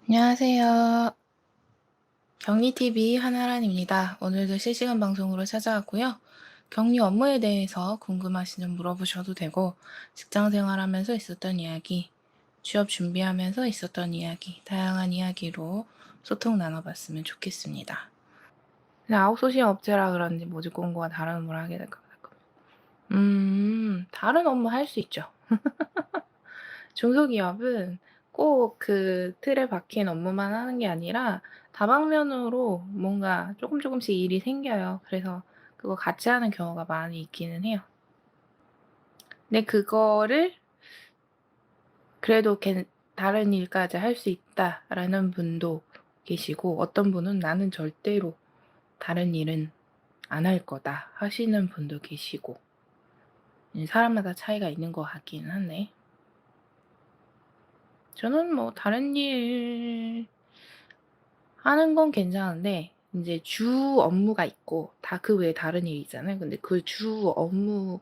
안녕하세요. 격리TV 한아란입니다. 오늘도 실시간 방송으로 찾아왔고요. 격리 업무에 대해서 궁금하시면 물어보셔도 되고, 직장 생활하면서 있었던 이야기, 취업 준비하면서 있었던 이야기, 다양한 이야기로 소통 나눠봤으면 좋겠습니다. 아웃소싱 업체라 그런지 모집 공고와 다른 업무를 하게 될 겁니다. 다른 업무 할 수 있죠. 중소기업은 꼭 그 틀에 박힌 업무만 하는 게 아니라 다방면으로 뭔가 조금씩 일이 생겨요. 그래서 그거 같이 하는 경우가 많이 있기는 해요. 근데 그거를 그래도 다른 일까지 할 수 있다라는 분도 계시고, 어떤 분은 '나는 절대로 다른 일은 안 할 거다.' 하시는 분도 계시고, 사람마다 차이가 있는 것 같기는 한데, 저는 뭐 다른 일 하는 건 괜찮은데, 인제 주 업무가 있고 다 그 외에 다른 일이 있잖아요. 근데 그 주 업무를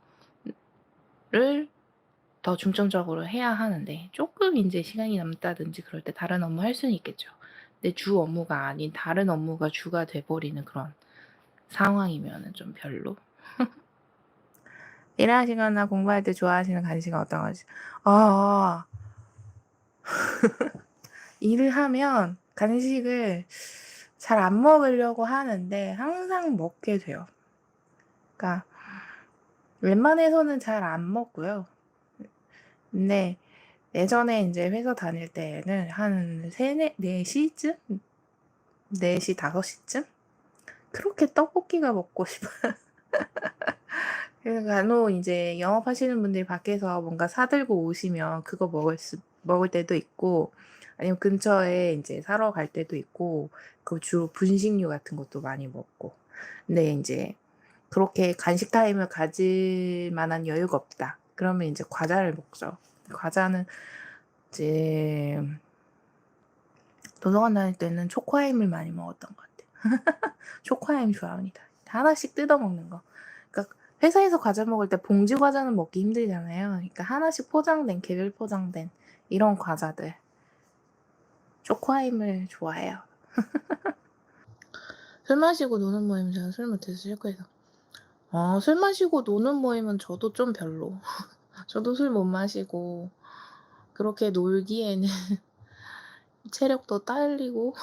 더 중점적으로 해야 하는데, 쪼끔 인제 시간이 남다든지 그럴 때 다른 업무 할 수는 있겠죠. 근데 주 업무가 아닌 다른 업무가 주가 돼 버리는 그런 상황이면은 좀 별로. 일하시거나 공부할 때 좋아하시는 간식은 어떤 거지? 아 일을 하면 간식을 잘 안 먹으려고 하는데 항상 먹게 돼요. 그러니까 웬만해서는 잘 안 먹고요. 근데 예전에 인제 회사 다닐 때에는 한 4 시쯤? 4 시, 5 시쯤? 그렇게 떡볶이가 먹고 싶어요. 그래서 간혹 인제 영업하시는 분들이 밖에서 뭔가 사 들고 오시면 그거 먹을 때도 있고, 아니면 근처에 인제 사러 갈 때도 있고, 그 주로 분식류 같은 것도 많이 먹고. 근데 인제 그렇게 간식 타임을 가질 만한 여유가 없다, 그러면 인제 과자를 먹죠. 과자는 이제 도서관 다닐 때는 초코아임을 많이 먹었던 것 같아요. 초코아임 좋아합니다. 하나씩 뜯어 먹는 거. 그러니까 회사에서 과자 먹을 때 봉지 과자는 먹기 힘들잖아요. 그러니까 하나씩 포장된, 개별 포장된 이런 과자들, 초코아임을 좋아해요. 술 마시고 노는 모임은 제가 술 못해서 싫고해서. 술 마시고 노는 모임은 저도 좀 별로. 저도 술 못 마시고 그렇게 놀기에는 체력도 딸리고,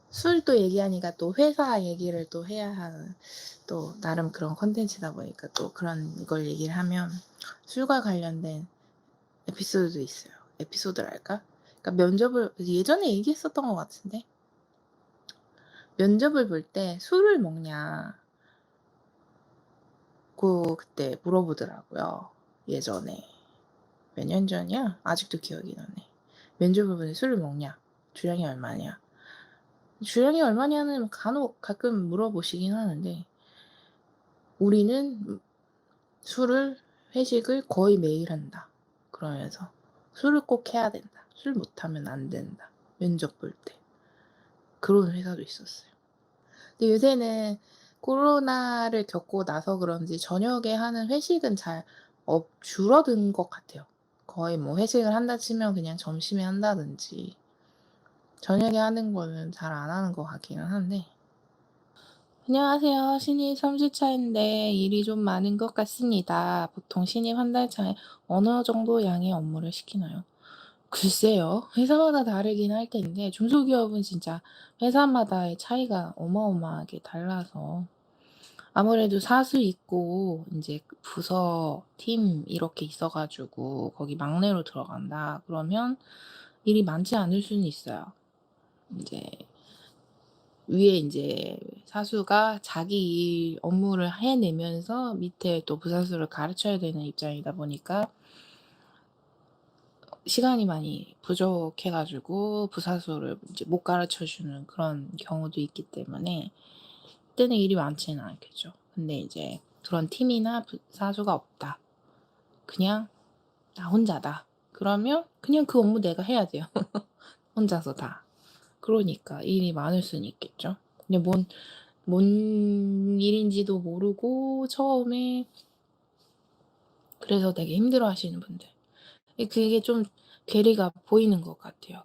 술 또 얘기하니까 또 회사 얘기를 또 해야 하는, 또 나름 그런 콘텐츠다 보니까 또 그런 걸 얘기를 하면 술과 관련된 에피소드도 있어요. 에피소드랄까? 그러니까 면접을 예전에 얘기했었던 것 같은데, 면접을 볼 때 "술을 먹냐?"고 그때 물어보더라고요, 예전에. 몇 년 전이야? 아직도 기억이 나네. 면접을 보는데 "술을 먹냐? 주량이 얼마냐?" 주량이 얼마냐는 간혹 가끔 물어보시긴 하는데, 우리는 술을 회식을 거의 매일 한다, 그러면서 술을 꼭 해야 된다, 술 못하면 안 된다, 면접 볼 때. 그런 회사도 있었어요. 근데 요새는 코로나를 겪고 나서 그런지 저녁에 하는 회식은 잘 줄어든 것 같아요. 거의 뭐 회식을 한다 치면 그냥 점심에 한다든지, 저녁에 하는 거는 잘 안 하는 것 같기는 한데. 안녕하세요. 신입 3 주차인데 일이 좀 많은 것 같습니다. 보통 신입 한 달 차에 어느 정도 양의 업무를 시키나요? 글쎄요. 회사마다 다르긴 할 텐데, 중소기업은 진짜 회사마다의 차이가 어마어마하게 달라서, 아무래도 사수 있고 인제 그 부서, 팀 이렇게 있어 가지고 거기 막내로 들어간다 그러면 일이 많지 않을 수는 있어요. 인제 위에 인제 사수가 자기 일 업무를 해내면서 밑에 또 부사수를 가르쳐야 되는 입장이다 보니까 시간이 많이 부족해 가지고 부사수를 이제 못 가르쳐 주는 그런 경우도 있기 때문에 그때는 일이 많지는 않겠죠. 근데 이제 그런 팀이나 사수가 없다, 그냥 나 혼자다, 그러면 그냥 그 업무 내가 해야 돼요. 혼자서 다. 그러니까 일이 많을 수는 있겠죠. 근데 뭔 일인지도 모르고 처음에, 그래서 되게 힘들어하시는 분들. 그게 좀 괴리가 보이는 것 같아요.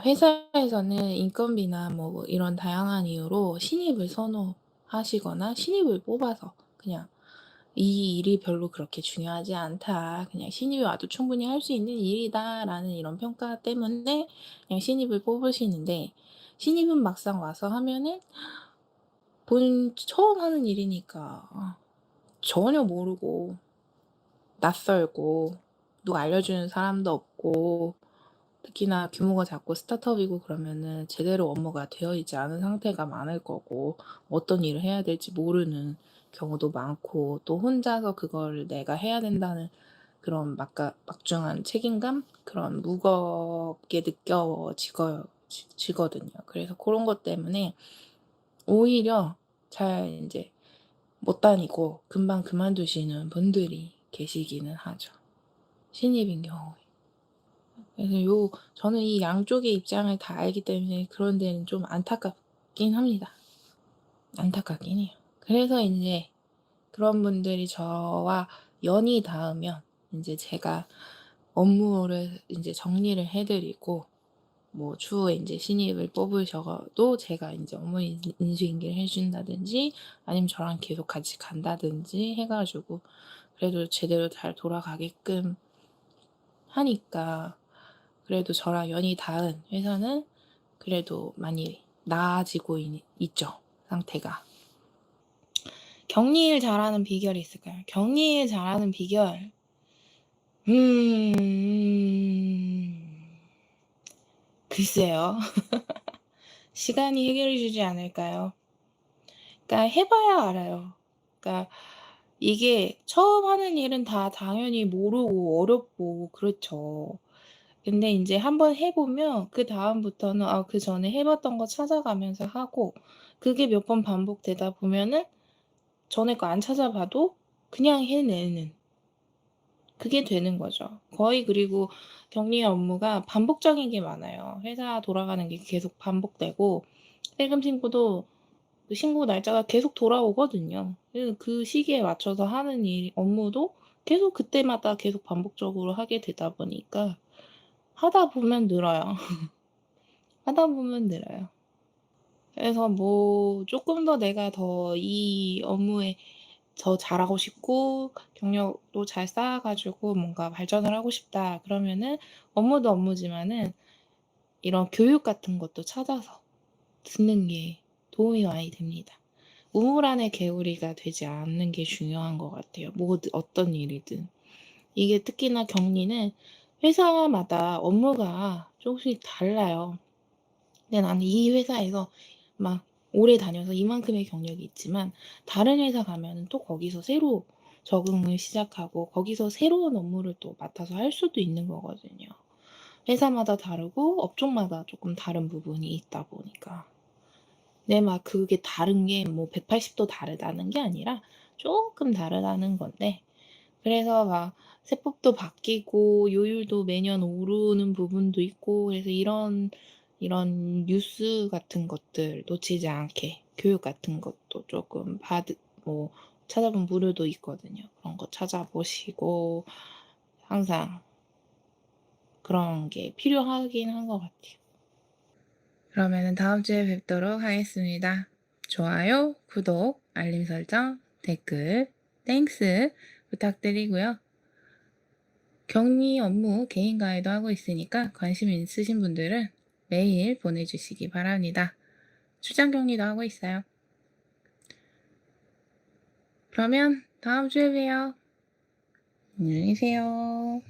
회사에서는 인건비나 뭐 이런 다양한 이유로 신입을 선호하시거나 신입을 뽑아서 그냥 "이 일이 별로 그렇게 중요하지 않다. 그냥 신입이 와도 충분히 할 수 있는 일이다."라는 이런 평가 때문에 그냥 신입을 뽑으시는데, 신입은 막상 와서 하면은 본 처음 하는 일이니까 전혀 모르고 낯설고 누가 알려주는 사람도 없고, 특히나 규모가 작고 스타트업이고 그러면은 제대로 업무가 되어 있지 않은 상태가 많을 거고, 어떤 일을 해야 될지 모르는 경우도 많고, 또 혼자서 그걸 내가 해야 된다는 그런 막중한 책임감, 그런 무겁게 지거든요. 그래서 그런 것 때문에 오히려 잘 인제 못 다니고 금방 그만두시는 분들이 계시기는 하죠, 신입인 경우에. 그래서 저는 이 양쪽의 입장을 다 알기 때문에 그런 데는 좀 안타깝긴 합니다. 안타깝긴 해요. 그래서 인제 그런 분들이 저와 연이 닿으면 인제 제가 업무를 인제 정리를 해 드리고, 뭐 추후에 인제 신입을 뽑으셔도 제가 인제 업무 인수인계를 해 준다든지 아니면 저랑 계속 같이 간다든지 해 가지고 그래도 제대로 잘 돌아가게끔 하니까, 그래도 저랑 연이 닿은 회사는 그래도 많이 나아지고 있죠, 상태가. 격리일 잘하는 비결이 있을까요? 격리일 잘하는 비결. 글쎄요. 시간이 해결해 주지 않을까요? 그러니까 해 봐야 알아요. 그러니까 이게 처음 하는 일은 다 당연히 모르고 어렵고 그렇죠. 근데 인제 한번 해 보면 그다음부터는 그전에 해 봤던 거 찾아가면서 하고, 그게 몇 번 반복되다 보면은 전에 거 안 찾아봐도 그냥 해내는 그게 되는 거죠. 거의. 그리고 격리 업무가 반복적인 게 많아요. 회사 돌아가는 게 계속 반복되고, 세금 신고도 그 신고 날짜가 계속 돌아오거든요. 그래서 그 시기에 맞춰서 하는 업무도 계속 그때마다 계속 반복적으로 하게 되다 보니까 하다 보면 늘어요. 하다 보면 늘어요. 그래서 뭐 쪼끔 더 내가 더 이 업무에 더 잘하고 싶고 경력도 잘 쌓아 가지고 뭔가 발전을 하고 싶다 그러면은 업무도 업무지만은 이런 교육 같은 것도 찾아서 듣는 게 도움이 많이 됩니다. 우물 안의 개구리가 되지 않는 게 중요한 것 같아요, 어떤 일이든. 이게 특히나 격리는 회사마다 업무가 조금씩 달라요. 근데 나는 이 회사에서 막 오래 다녀서 이만큼의 경력이 있지만, 다른 회사 가면은 또 거기서 새로 적응을 시작하고 거기서 새로운 업무를 또 맡아서 할 수도 있는 거거든요. 회사마다 다르고 업종마다 쪼끔 다른 부분이 있다 보니까. 네, 막 그게 다른 게 뭐 180도 다르다는 게 아니라 쪼끔 다르다는 건데, 그래서 막 세법도 바뀌고 요율도 매년 오르는 부분도 있고, 그래서 이런 뉴스 같은 것들 놓치지 않게 교육 같은 것도 쪼끔 뭐 찾아보면 무료도 있거든요. 그런 거 찾아보시고 항상 그런 게 필요하긴 한 것 같아요. 그러면은 다음 주에 뵙도록 하겠습니다. 좋아요, 구독, 알림 설정, 댓글, 땡스 부탁드리고요. 격리 업무 개인 가이드 하고 있으니까 관심 있으신 분들은 메일 보내주시기 바랍니다. 출장 격리도 하고 있어요. 그러면 다음 주에 봬요. 안녕히 계세요.